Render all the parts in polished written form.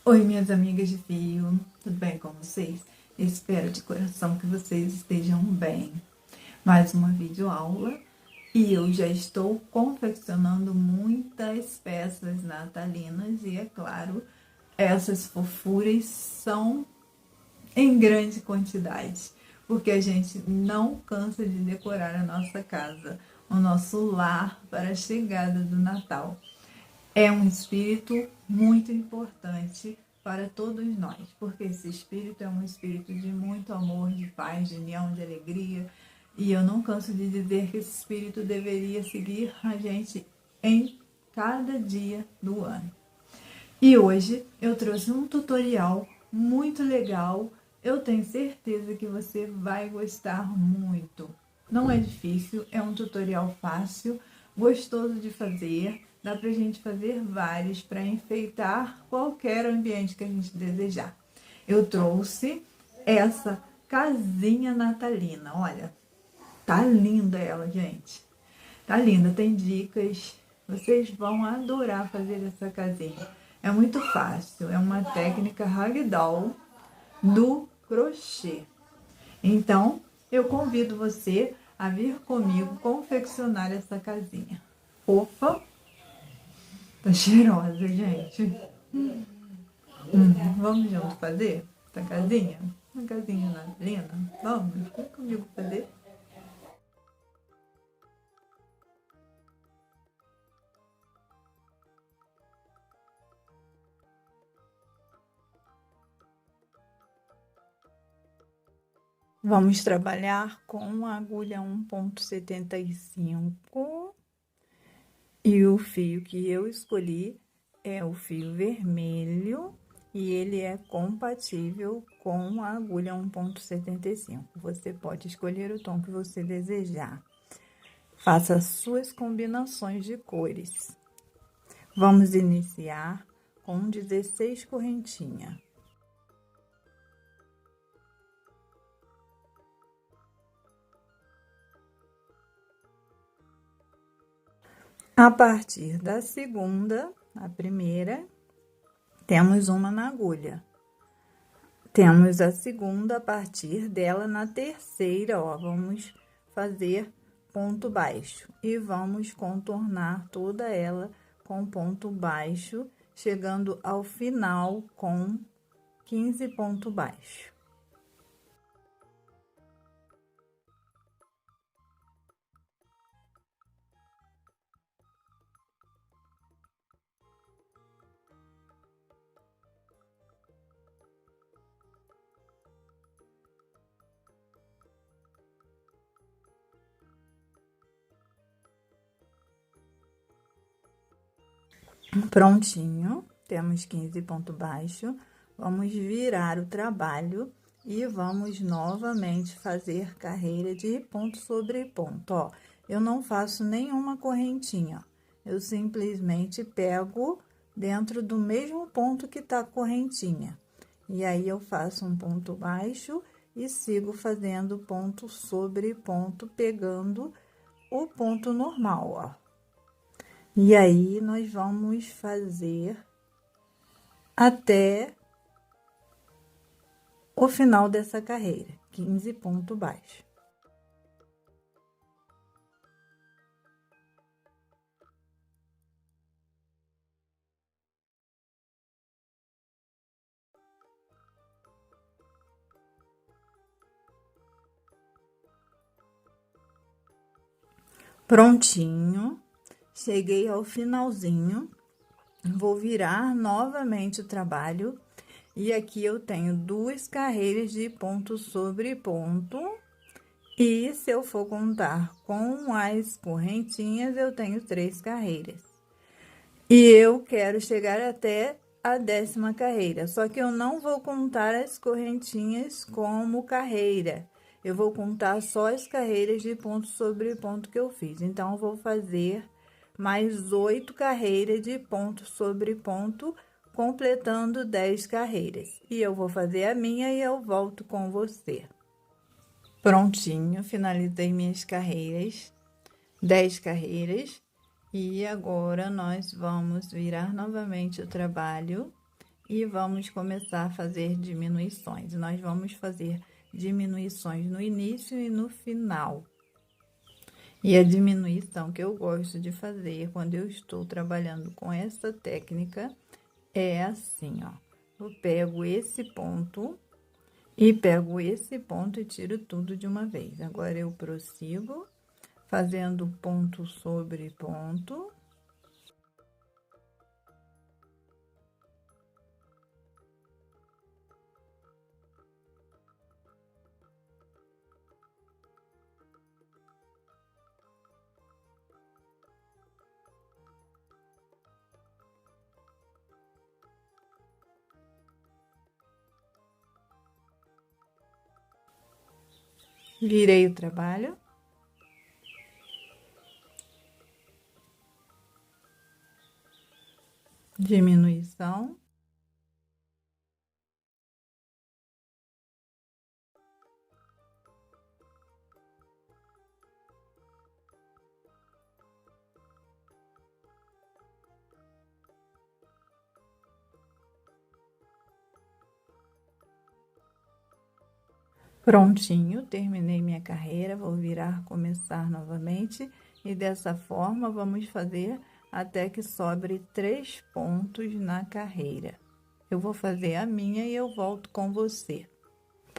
Oi, minhas amigas de fio, tudo bem com vocês? Espero de coração que vocês estejam bem. Mais uma videoaula e eu já estou confeccionando muitas peças natalinas e, é claro, essas fofuras são em grande quantidade, porque a gente não cansa de decorar a nossa casa, o nosso lar para a chegada do Natal. É um espírito muito importante para todos nós, porque esse espírito é um espírito de muito amor, de paz, de união, de alegria. E eu não canso de dizer que esse espírito deveria seguir a gente em cada dia do ano. E hoje eu trouxe um tutorial muito legal. Eu tenho certeza que você vai gostar muito. Não é difícil, é um tutorial fácil, gostoso de fazer. Dá pra gente fazer vários para enfeitar qualquer ambiente que a gente desejar. Eu trouxe essa casinha natalina. Olha, tá linda ela, gente. Tá linda, tem dicas. Vocês vão adorar fazer essa casinha. É muito fácil, é uma técnica ragdoll do crochê. Então, eu convido você a vir comigo confeccionar essa casinha. Fofa, tá cheirosa, gente. Vamos junto fazer essa casinha? Uma casinha natalina? Vamos, vem comigo fazer. Vamos trabalhar com a agulha 1,75 e o fio que eu escolhi é o fio vermelho e ele é compatível com a agulha 1,75. Você pode escolher o tom que você desejar. Faça suas combinações de cores. Vamos iniciar com 16 correntinhas. A partir da segunda, a primeira, temos uma na agulha. Temos a segunda a partir dela na terceira, ó, vamos fazer ponto baixo. E vamos contornar toda ela com ponto baixo, chegando ao final com 15 ponto baixo. Prontinho, temos 15 ponto baixo, vamos virar o trabalho e vamos novamente fazer carreira de ponto sobre ponto, ó. Eu não faço nenhuma correntinha, eu simplesmente pego dentro do mesmo ponto que tá a correntinha. E aí, eu faço um ponto baixo e sigo fazendo ponto sobre ponto, pegando o ponto normal, ó. E aí, nós vamos fazer até o final dessa carreira, 15 ponto baixo. Prontinho, cheguei ao finalzinho, vou virar novamente o trabalho, e aqui eu tenho 2 carreiras de ponto sobre ponto, e se eu for contar com as correntinhas, eu tenho 3 carreiras. E eu quero chegar até a 10ª carreira, só que eu não vou contar as correntinhas como carreira. Eu vou contar só as carreiras de ponto sobre ponto que eu fiz. Então, eu vou fazer mais 8 carreiras de ponto sobre ponto, completando 10 carreiras. E eu vou fazer a minha e eu volto com você. Prontinho, finalizei minhas carreiras, 10 carreiras. E agora, nós vamos virar novamente o trabalho e vamos começar a fazer diminuições. Nós vamos fazer diminuições no início e no final. E a diminuição que eu gosto de fazer quando eu estou trabalhando com essa técnica é assim, ó. Eu pego esse ponto e pego esse ponto e tiro tudo de uma vez. Agora, eu prossigo fazendo ponto sobre ponto. Virei o trabalho. Diminuição. Prontinho, terminei minha carreira, vou virar, começar novamente, e dessa forma vamos fazer até que sobre 3 pontos na carreira. Eu vou fazer a minha e eu volto com você.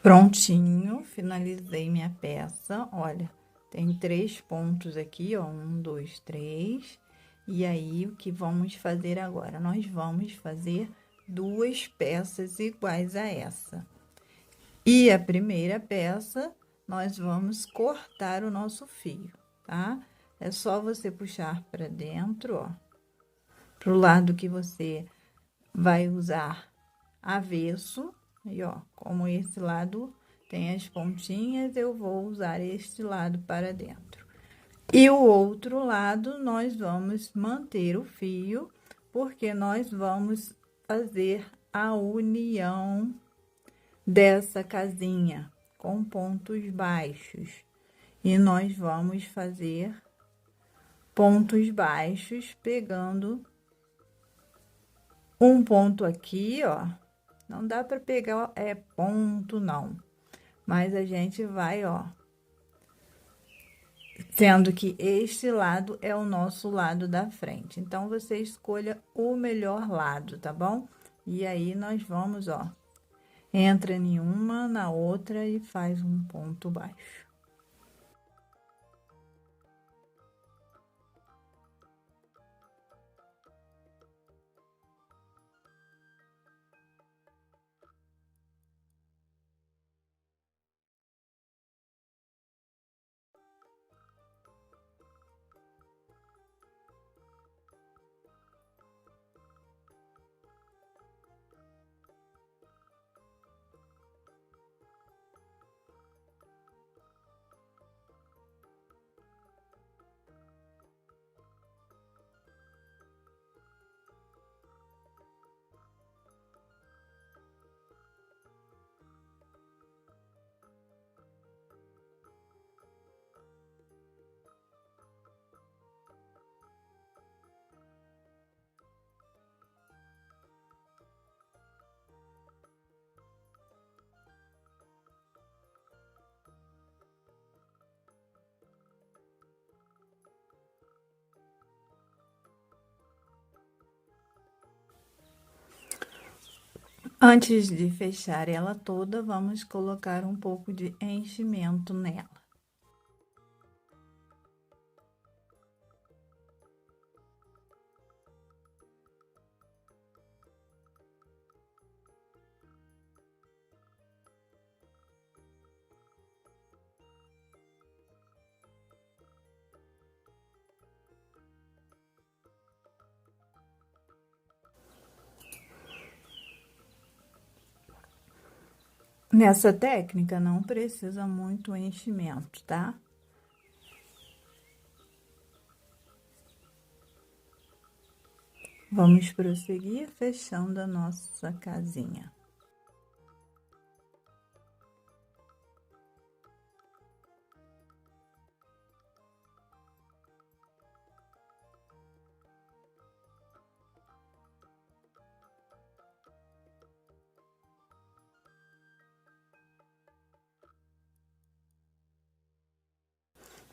Prontinho, finalizei minha peça, olha, tem 3 pontos aqui, ó, 1, 2, 3, e aí o que vamos fazer agora? Nós vamos fazer 2 peças iguais a essa. E a primeira peça, nós vamos cortar o nosso fio, tá? É só você puxar para dentro, ó, pro lado que você vai usar avesso, e ó, como esse lado tem as pontinhas, eu vou usar este lado para dentro. E o outro lado, nós vamos manter o fio, porque nós vamos fazer a união dessa casinha com pontos baixos. E nós vamos fazer pontos baixos pegando um ponto aqui, ó. Não dá para pegar ponto não, mas a gente vai, ó, sendo que este lado é o nosso lado da frente. Então, você escolha o melhor lado, tá bom? E aí, nós vamos, ó, entra em uma, na outra e faz um ponto baixo. Antes de fechar ela toda, vamos colocar um pouco de enchimento nela. Nessa técnica, não precisa muito enchimento, tá? Vamos prosseguir fechando a nossa casinha.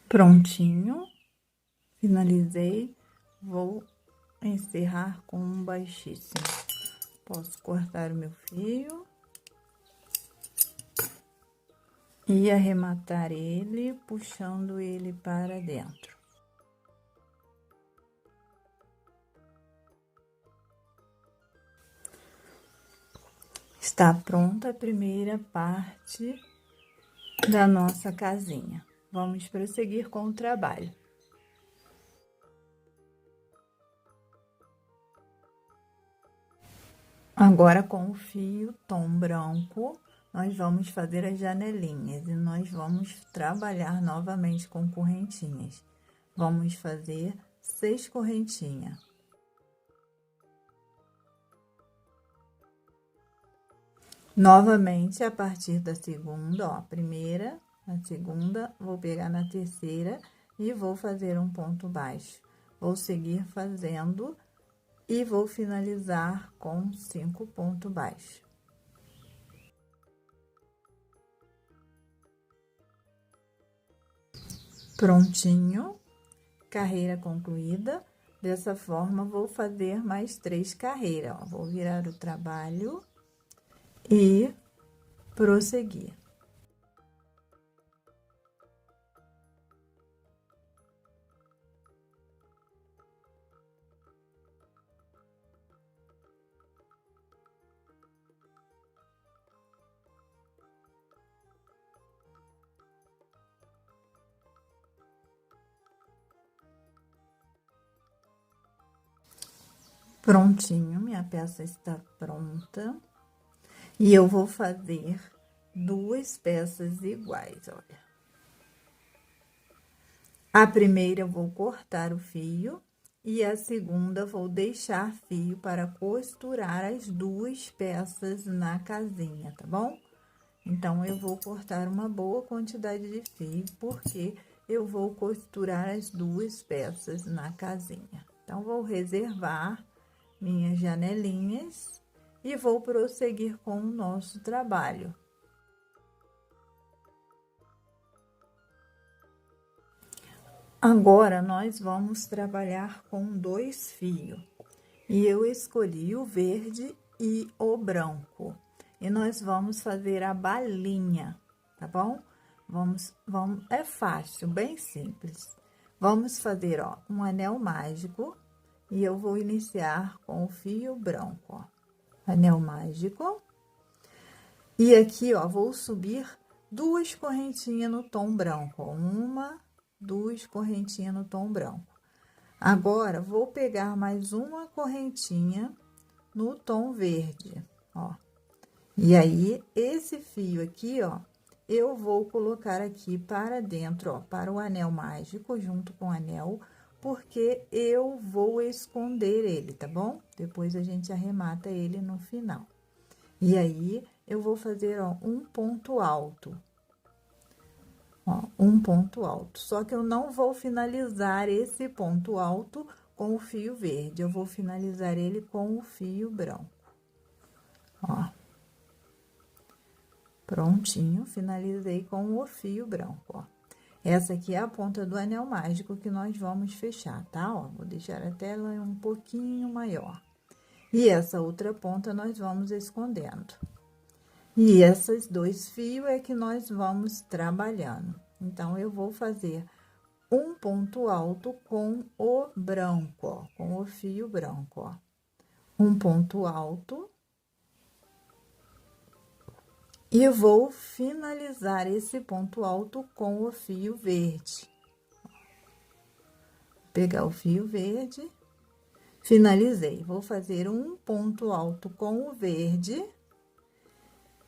Prontinho, finalizei, vou encerrar com um baixíssimo. Posso cortar o meu fio e arrematar ele, puxando ele para dentro. Está pronta a primeira parte da nossa casinha. Vamos prosseguir com o trabalho. Agora, com o fio tom branco, nós vamos fazer as janelinhas e nós vamos trabalhar novamente com correntinhas. Vamos fazer 6 correntinhas. Novamente, a partir da segunda, ó, a primeira, a segunda, vou pegar na terceira e vou fazer um ponto baixo. Vou seguir fazendo e vou finalizar com 5 pontos baixos. Prontinho, carreira concluída. Dessa forma, vou fazer mais 3 carreiras, ó. Vou virar o trabalho e prosseguir. Prontinho, minha peça está pronta. E eu vou fazer 2 peças iguais, olha. A primeira eu vou cortar o fio e a segunda vou deixar fio para costurar as 2 peças na casinha, tá bom? Então, eu vou cortar uma boa quantidade de fio, porque eu vou costurar as 2 peças na casinha. Então, vou reservar minhas janelinhas e vou prosseguir com o nosso trabalho. Agora, nós vamos trabalhar com 2 fios. E eu escolhi o verde e o branco. E nós vamos fazer a balinha, tá bom? É fácil, bem simples. Vamos fazer, ó, um anel mágico. E eu vou iniciar com o fio branco, ó. Anel mágico. E aqui, ó, vou subir 2 correntinhas no tom branco, ó. 1, 2 correntinhas no tom branco. Agora, vou pegar mais uma correntinha no tom verde, ó. E aí, esse fio aqui, ó, eu vou colocar aqui para dentro, ó, para o anel mágico, junto com o anel, porque eu vou esconder ele, tá bom? Depois a gente arremata ele no final. E aí, eu vou fazer, ó, um ponto alto. Ó, um ponto alto. Só que eu não vou finalizar esse ponto alto com o fio verde, eu vou finalizar ele com o fio branco. Ó. Prontinho, finalizei com o fio branco, ó. Essa aqui é a ponta do anel mágico que nós vamos fechar, tá? Ó, vou deixar a tela um pouquinho maior. E essa outra ponta nós vamos escondendo. E esses 2 fios é que nós vamos trabalhando. Então, eu vou fazer um ponto alto com o branco, ó, com o fio branco, ó. Um ponto alto. E vou finalizar esse ponto alto com o fio verde. Pegar o fio verde, finalizei. Vou fazer um ponto alto com o verde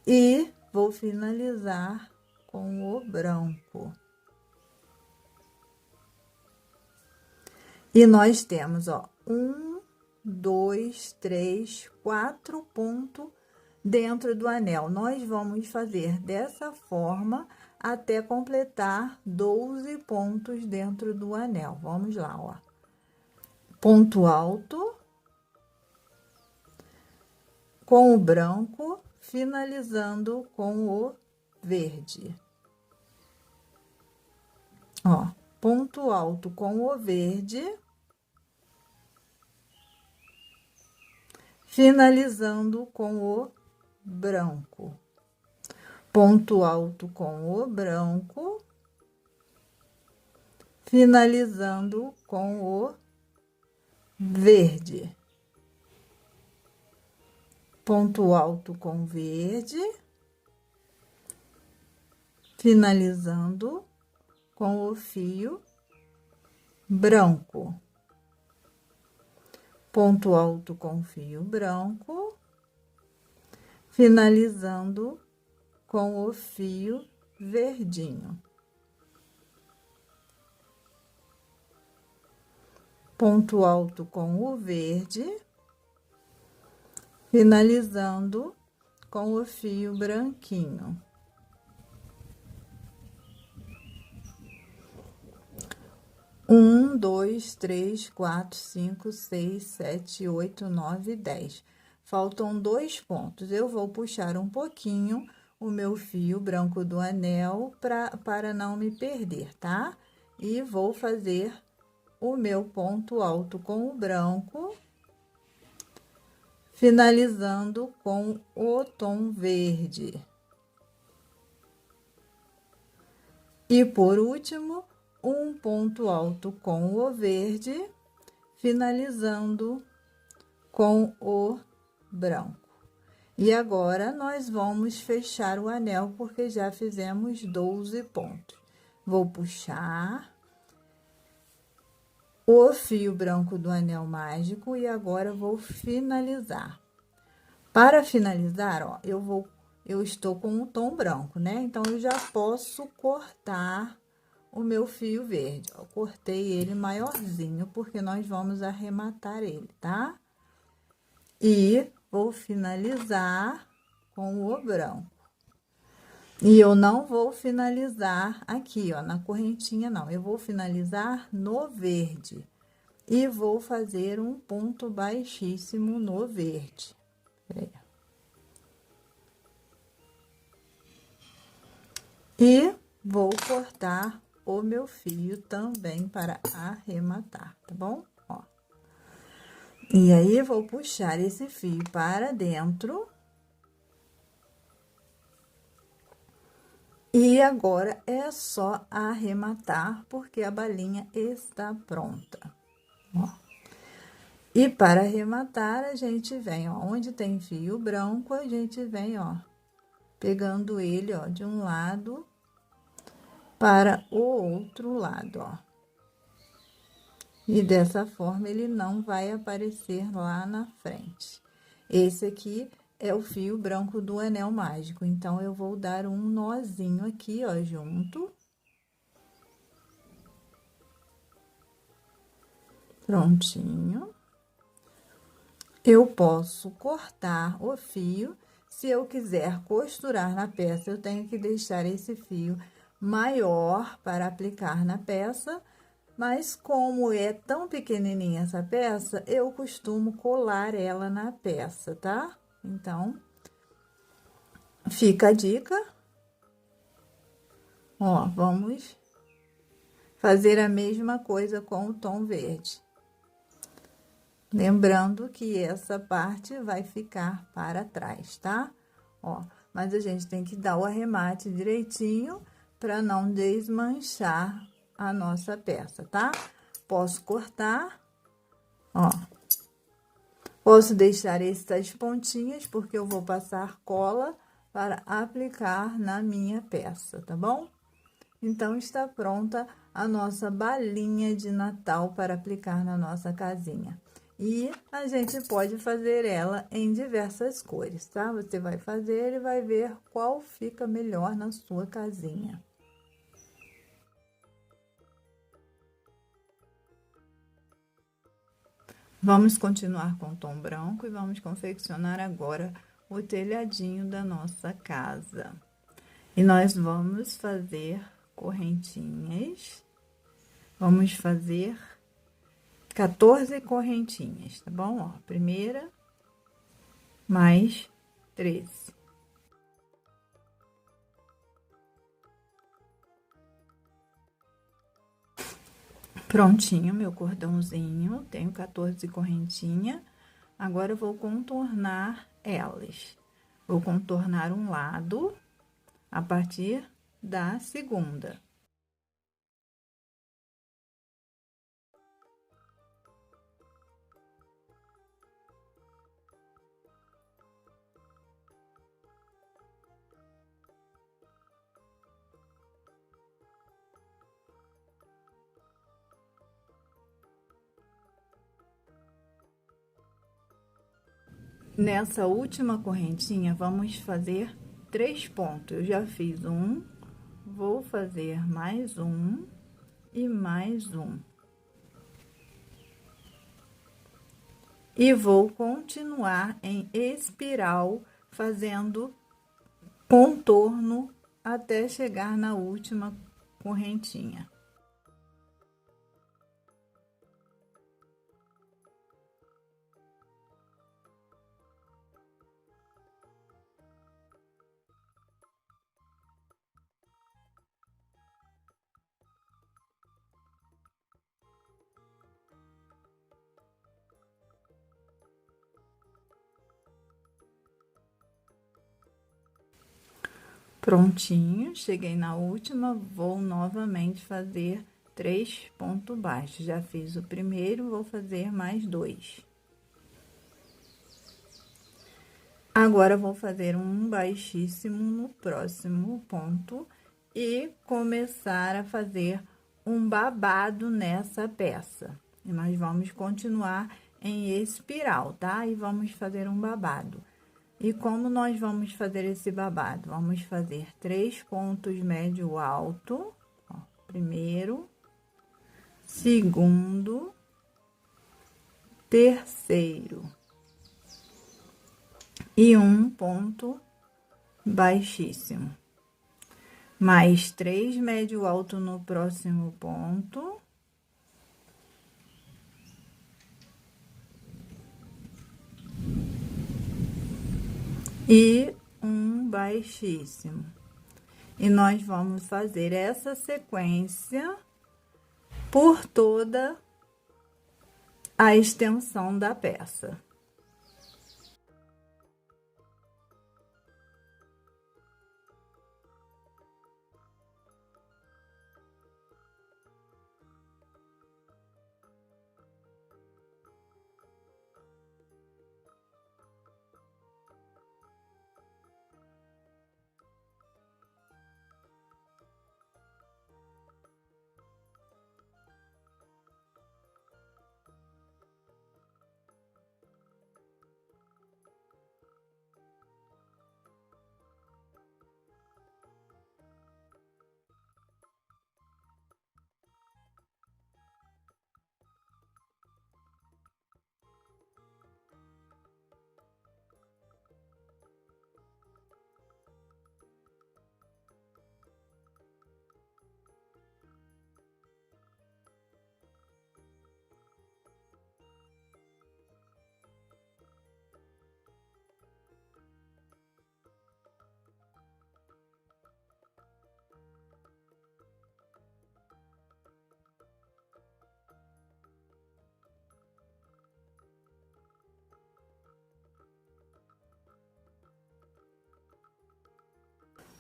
e vou finalizar com o branco. E nós temos, ó, 1, 2, 3, 4 pontos dentro do anel. Nós vamos fazer dessa forma até completar 12 pontos dentro do anel. Vamos lá, ó. Ponto alto com o branco, finalizando com o verde. Ó, ponto alto com o verde, finalizando com o branco. Ponto alto com o branco, finalizando com o verde. Ponto alto com verde, finalizando com o fio branco. Ponto alto com fio branco, finalizando com o fio verdinho. Ponto alto com o verde, finalizando com o fio branquinho. Um, dois, três, quatro, cinco, seis, sete, oito, nove, 10. Faltam 2 pontos. Eu vou puxar um pouquinho o meu fio branco do anel para não me perder, tá? E vou fazer o meu ponto alto com o branco, finalizando com o tom verde. E por último, um ponto alto com o verde, finalizando com o branco. E agora, nós vamos fechar o anel, porque já fizemos 12 pontos. Vou puxar o fio branco do anel mágico e agora vou finalizar. Para finalizar, ó, eu estou com o tom branco, né? Então, eu já posso cortar o meu fio verde, ó. Cortei ele maiorzinho, porque nós vamos arrematar ele, tá? E vou finalizar com o branco. E eu não vou finalizar aqui, ó, na correntinha, não. Eu vou finalizar no verde. E vou fazer um ponto baixíssimo no verde. Peraí. E vou cortar o meu fio também para arrematar, tá bom? Ó. E aí, vou puxar esse fio para dentro. E agora, é só arrematar, porque a balinha está pronta. Ó. E para arrematar, a gente vem, ó, onde tem fio branco, a gente vem, ó, pegando ele, ó, de um lado para o outro lado, ó. E dessa forma, ele não vai aparecer lá na frente. Esse aqui é o fio branco do anel mágico. Então, eu vou dar um nozinho aqui, ó, junto. Prontinho. Eu posso cortar o fio. Se eu quiser costurar na peça, eu tenho que deixar esse fio maior para aplicar na peça. Mas como é tão pequenininha essa peça, eu costumo colar ela na peça, tá? Então, fica a dica. Ó, vamos fazer a mesma coisa com o tom verde. Lembrando que essa parte vai ficar para trás, tá? Ó, mas a gente tem que dar o arremate direitinho para não desmanchar a nossa peça, tá? Posso cortar, ó. Posso deixar essas pontinhas, porque eu vou passar cola para aplicar na minha peça, tá bom? Então, está pronta a nossa balinha de Natal para aplicar na nossa casinha. E a gente pode fazer ela em diversas cores, tá? Você vai fazer e vai ver qual fica melhor na sua casinha. Vamos continuar com o tom branco e vamos confeccionar agora o telhadinho da nossa casa. E nós vamos fazer correntinhas. Vamos fazer 14 correntinhas, tá bom? Ó, primeira, mais 13. Prontinho meu cordãozinho, tenho 14 correntinhas. Agora eu vou contornar elas. Vou contornar um lado a partir da segunda. Nessa última correntinha, vamos fazer 3 pontos. Eu já fiz um, vou fazer mais um e mais um. E vou continuar em espiral, fazendo contorno até chegar na última correntinha. Prontinho, cheguei na última, vou novamente fazer 3 pontos baixos. Já fiz o primeiro, vou fazer mais 2. Agora, vou fazer um baixíssimo no próximo ponto e começar a fazer um babado nessa peça. E nós vamos continuar em espiral, tá? E vamos fazer um babado. E como nós vamos fazer esse babado? Vamos fazer 3 pontos médio alto, ó, primeiro, segundo, terceiro. E um ponto baixíssimo. Mais 3 médio alto no próximo ponto. E um baixíssimo. E nós vamos fazer essa sequência por toda a extensão da peça.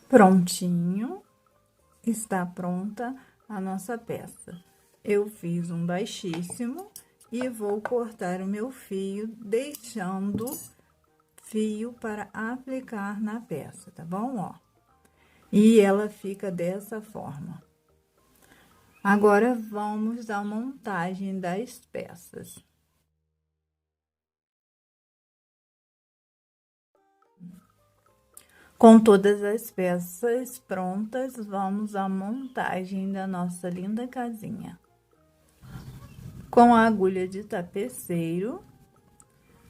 Prontinho, está pronta a nossa peça. Eu fiz um baixíssimo e vou cortar o meu fio, deixando fio para aplicar na peça, tá bom? Ó. E ela fica dessa forma. Agora, vamos à montagem das peças. Com todas as peças prontas, vamos à montagem da nossa linda casinha. Com a agulha de tapeceiro,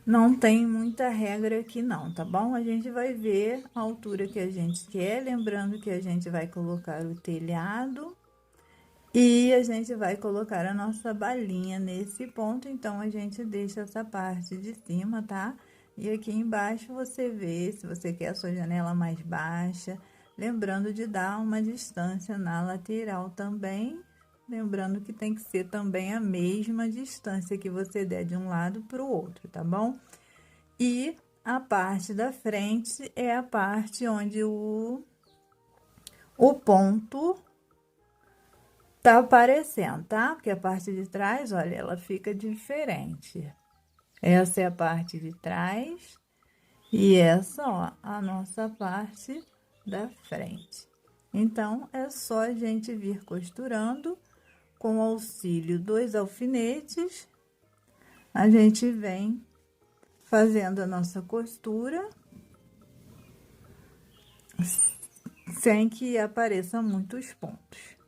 não tem muita regra aqui não, tá bom? A gente vai ver a altura que a gente quer, lembrando que a gente vai colocar o telhado e a gente vai colocar a nossa balinha nesse ponto, então a gente deixa essa parte de cima, tá? E aqui embaixo você vê se você quer a sua janela mais baixa, lembrando de dar uma distância na lateral também, Lembrando que tem que ser também a mesma distância que você der de um lado para o outro, tá bom? E a parte da frente é a parte onde o ponto tá aparecendo, tá? Porque a parte de trás, olha, ela fica diferente. Essa é a parte de trás e essa, ó, a nossa parte da frente. Então, é só a gente vir costurando com o auxílio dos alfinetes. A gente vem fazendo a nossa costura sem que apareçam muitos pontos.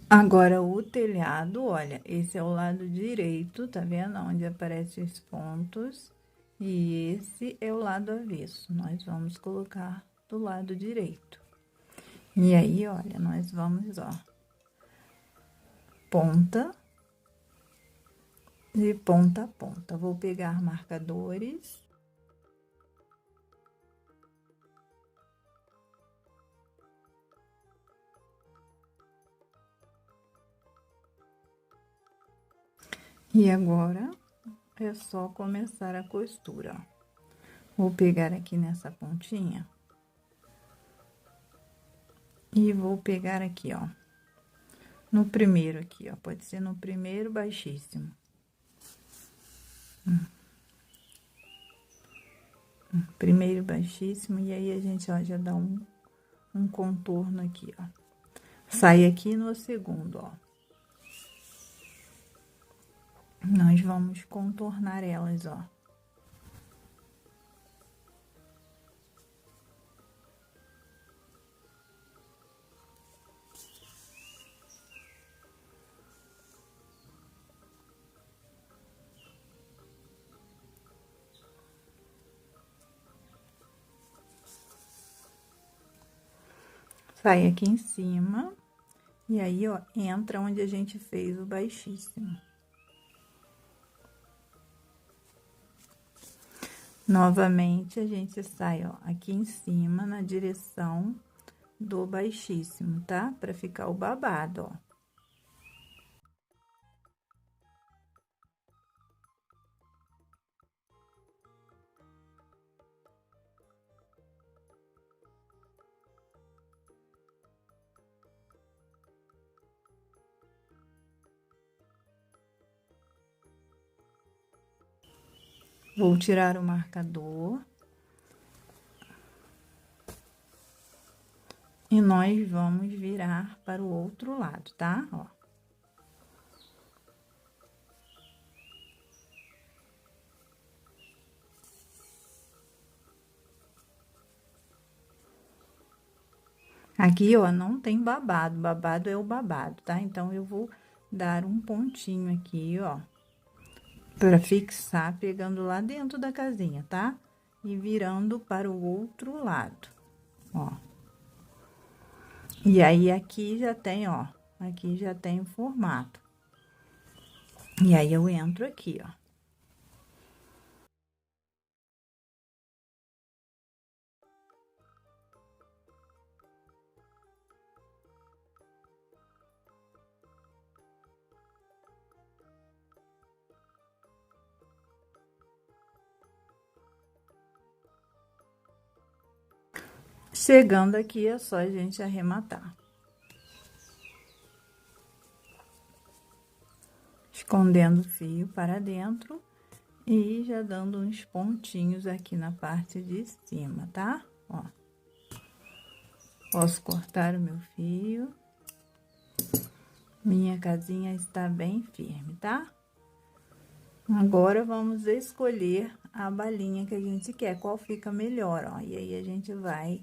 Agora, o telhado, olha, esse é o lado direito, tá vendo? Onde aparecem os pontos. E esse é o lado avesso. Nós vamos colocar do lado direito. E aí, olha, nós vamos, ó, ponta de ponta a ponta. Vou pegar marcadores. E agora, é só começar a costura, ó. Vou pegar aqui nessa pontinha. E vou pegar aqui, ó, no primeiro aqui, ó, pode ser no primeiro baixíssimo. Primeiro baixíssimo, e aí a gente, ó, já dá um contorno aqui, ó. Sai aqui no segundo, ó. Nós vamos contornar elas, ó. Sai aqui em cima, e aí, ó, entra onde a gente fez o baixíssimo. Novamente, a gente sai, ó, aqui em cima, na direção do baixíssimo, tá? Pra ficar o babado, ó. Vou tirar o marcador. E nós vamos virar para o outro lado, tá? Ó. Aqui, ó, não tem babado, babado é o babado, tá? Então, eu vou dar um pontinho aqui, ó, pra fixar, pegando lá dentro da casinha, tá? E virando para o outro lado, ó. E aí, aqui já tem, ó, aqui já tem o formato. E aí, eu entro aqui, ó. Chegando aqui, é só a gente arrematar. Escondendo o fio para dentro e já dando uns pontinhos aqui na parte de cima, tá? Ó. Posso cortar o meu fio. Minha casinha está bem firme, tá? Agora, vamos escolher a balinha que a gente quer, qual fica melhor, ó. E aí, a gente vai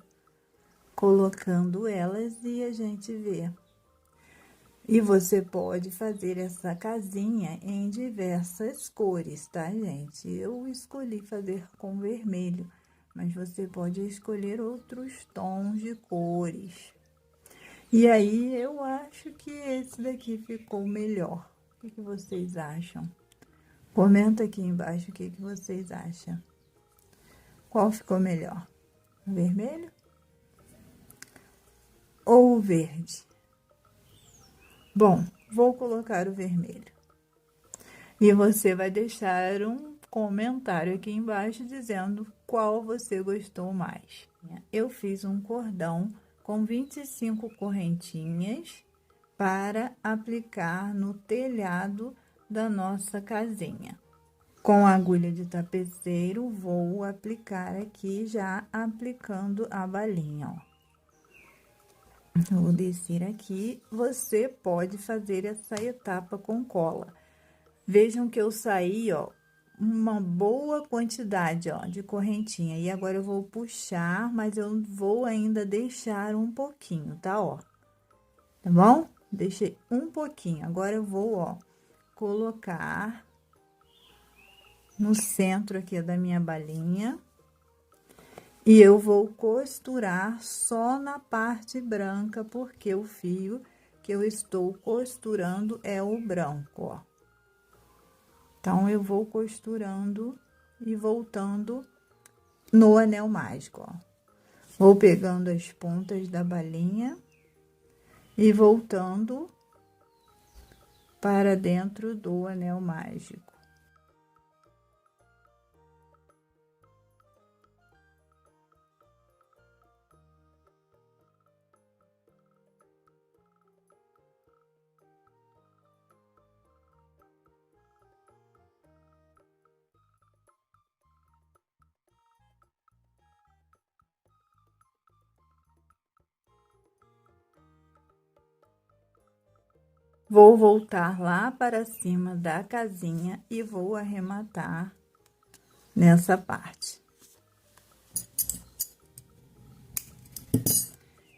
colocando elas e a gente vê. E você pode fazer essa casinha em diversas cores, tá, gente? Eu escolhi fazer com vermelho, mas você pode escolher outros tons de cores. E aí, eu acho que esse daqui ficou melhor. O que vocês acham? Comenta aqui embaixo o que vocês acham. Qual ficou melhor? O vermelho ou o verde? Bom, vou colocar o vermelho. E você vai deixar um comentário aqui embaixo dizendo qual você gostou mais. Eu fiz um cordão com 25 correntinhas para aplicar no telhado da nossa casinha. Com a agulha de tapeceiro, vou aplicar aqui, já aplicando a balinha, ó. Vou descer aqui. Você pode fazer essa etapa com cola. Vejam que eu saí, ó, uma boa quantidade, ó, de correntinha. E agora eu vou puxar, mas eu vou ainda deixar um pouquinho, tá, ó. Tá bom? Deixei um pouquinho. Agora eu vou, ó, colocar no centro aqui da minha balinha. E eu vou costurar só na parte branca, porque o fio que eu estou costurando é o branco, ó. Então, eu vou costurando e voltando no anel mágico, ó. Vou pegando as pontas da balinha e voltando para dentro do anel mágico. Vou voltar lá para cima da casinha e vou arrematar nessa parte.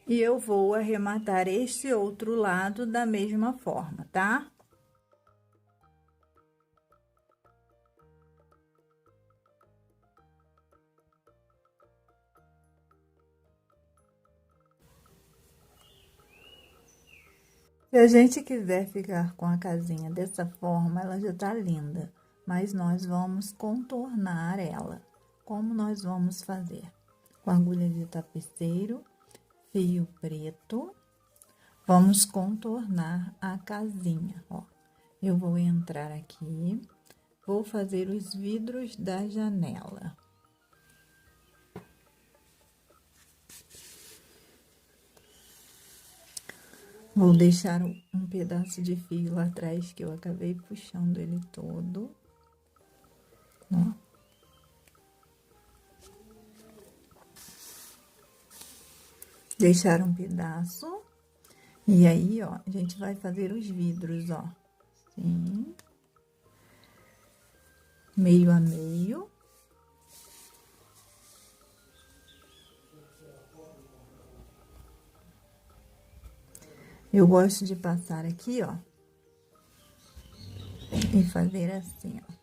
E eu vou arrematar este outro lado da mesma forma, tá? Se a gente quiser ficar com a casinha dessa forma, ela já tá linda, mas nós vamos contornar ela. Como nós vamos fazer? Com agulha de tapeceiro, fio preto, vamos contornar a casinha, ó. Eu vou entrar aqui, vou fazer os vidros da janela. Vou deixar um pedaço de fio lá atrás, que eu acabei puxando ele todo, ó. Deixar um pedaço. E aí, ó, a gente vai fazer os vidros, ó. Assim. Meio a meio. Eu gosto de passar aqui, ó, e fazer assim, ó.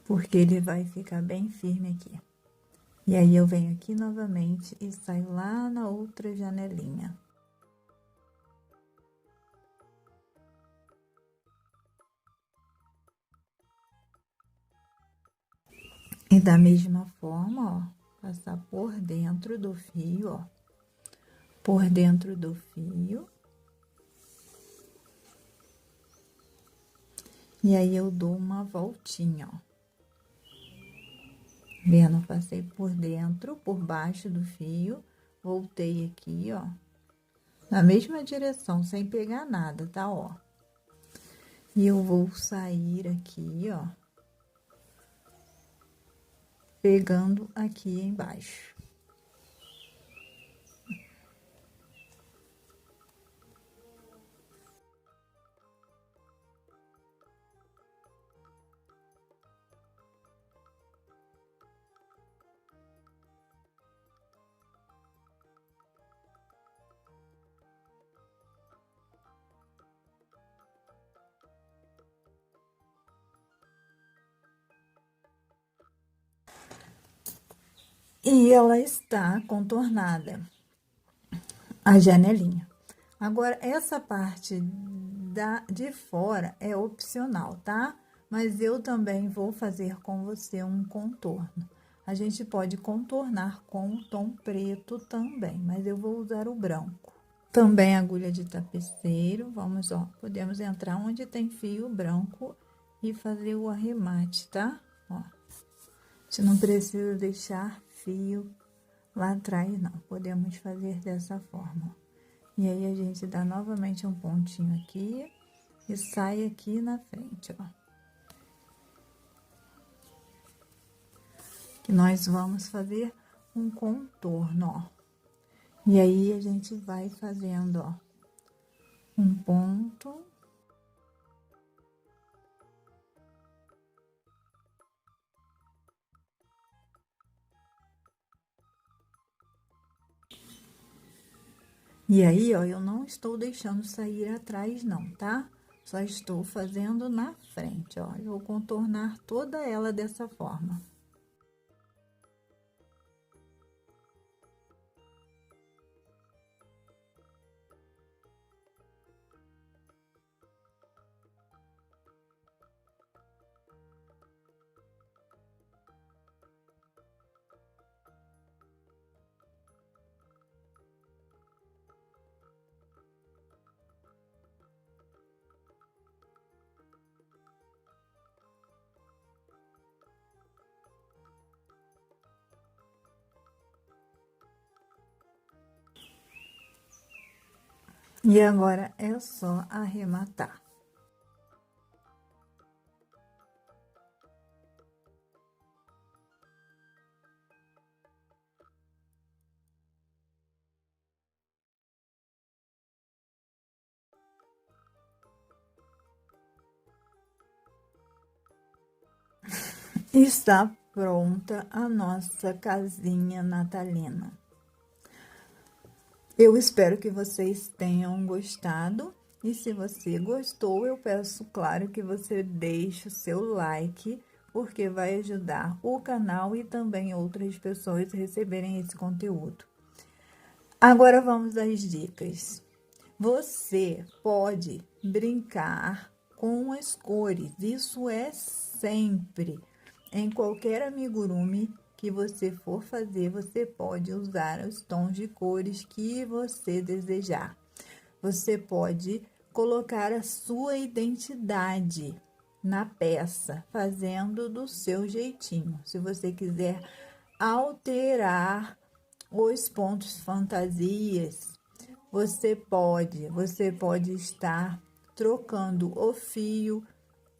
Porque ele vai ficar bem firme aqui. E aí, eu venho aqui novamente e saio lá na outra janelinha. E da mesma forma, ó, passar por dentro do fio, ó. Por dentro do fio. E aí, eu dou uma voltinha, ó. Vendo? Passei por dentro, por baixo do fio, voltei aqui, ó. Na mesma direção, sem pegar nada, tá, ó. E eu vou sair aqui, ó. Pegando aqui embaixo. E ela está contornada, a janelinha. Agora, essa parte de fora é opcional, tá? Mas eu também vou fazer com você um contorno. A gente pode contornar com o tom preto também, mas eu vou usar o branco. Também agulha de tapeceiro, vamos, ó, podemos entrar onde tem fio branco e fazer o arremate, tá? Ó, a gente não precisa deixar fio lá atrás, não. Podemos fazer dessa forma, ó. E aí, a gente dá novamente um pontinho aqui e sai aqui na frente, ó. Que nós vamos fazer um contorno, ó. E aí, a gente vai fazendo, ó, um ponto. E aí, ó, eu não estou deixando sair atrás, não, tá? Só estou fazendo na frente, ó. Eu vou contornar toda ela dessa forma. E agora, é só arrematar. Está pronta a nossa casinha natalina. Eu espero que vocês tenham gostado. E se você gostou, eu peço, claro, que você deixe o seu like, porque vai ajudar o canal e também outras pessoas a receberem esse conteúdo. Agora, vamos às dicas. Você pode brincar com as cores, isso é sempre. Em qualquer amigurumi que você for fazer, você pode usar os tons de cores que você desejar. Você pode colocar a sua identidade na peça, fazendo do seu jeitinho. Se você quiser alterar os pontos fantasias, você pode estar trocando o fio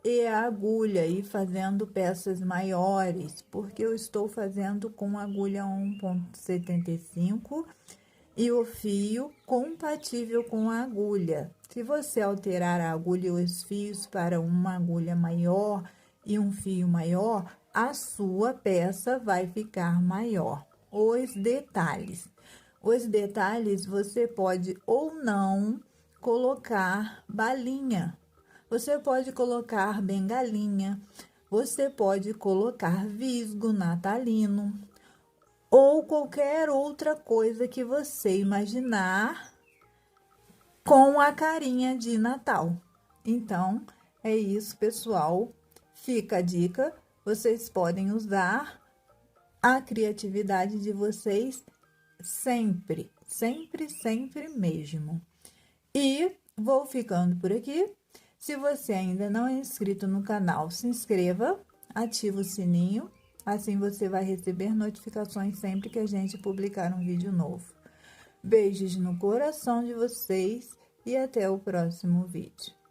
e a agulha e fazendo peças maiores, porque eu estou fazendo com agulha 1,75 e o fio compatível com a agulha. Se você alterar a agulha e os fios para uma agulha maior e um fio maior, a sua peça vai ficar maior. Os detalhes. Os detalhes você pode ou não colocar balinha. Você pode colocar bengalinha. Você pode colocar visgo natalino ou qualquer outra coisa que você imaginar com a carinha de Natal. Então, é isso, pessoal. Fica a dica. Vocês podem usar a criatividade de vocês sempre, sempre, sempre mesmo. E vou ficando por aqui. Se você ainda não é inscrito no canal, se inscreva, ativa o sininho, assim você vai receber notificações sempre que a gente publicar um vídeo novo. Beijos no coração de vocês e até o próximo vídeo.